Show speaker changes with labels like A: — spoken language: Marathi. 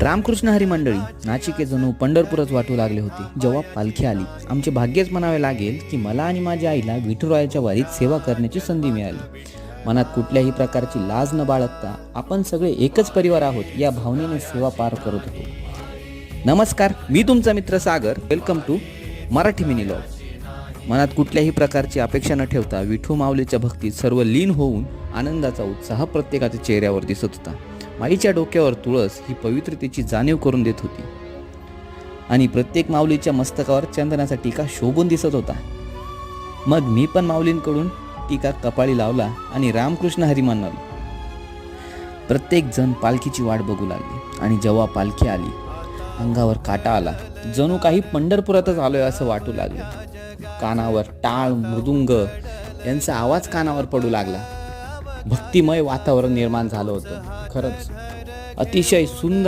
A: रामकृष्ण हरी मंडळी नाचिके जणू पंढरपूरच वाटू लागले होते जेव्हा पालखी आली. आमचे भाग्यच म्हणावे लागेल की मला आणि माझ्या आईला विठुरायाच्या वारीत सेवा करण्याची संधी मिळाली. मनात कुठल्याही प्रकारची लाज न बाळगता आपण सगळे एकच परिवार आहोत या भावनेने सेवा पार करत होतो. नमस्कार, मी तुमचा मित्र Sagar. Welcome to Marathi mini log. मनात कुठल्याही प्रकारची अपेक्षा न ठेवता विठू माऊलीच्या भक्तीत सर्व लीन होऊन आनंदाचा उत्साह प्रत्येकाच्या चेहऱ्यावर दिसत होता. माईच्या डोक्यावर तुळस ही पवित्रतेची जाणीव करून देत होती आणि प्रत्येक माऊलीच्या मस्तकावर चंदनाचा टीका शोभून दिसत होता. मग मी पण माऊलींकडून टीका कपाळी लावला आणि रामकृष्ण हरी म्हणालो. प्रत्येक जण पालखीची वाट बघू लागले आणि जेव्हा पालखी आली अंगावर काटा आला. जणू काही पंढरपुरातच आलोय असं वाटू लागलं. कानावर टाळ मृदुंग यांचा आवाज कानावर पडू लागला. भक्तिमय वातावरण निर्माण झालं होतं. खरंच अतिशय सुंदर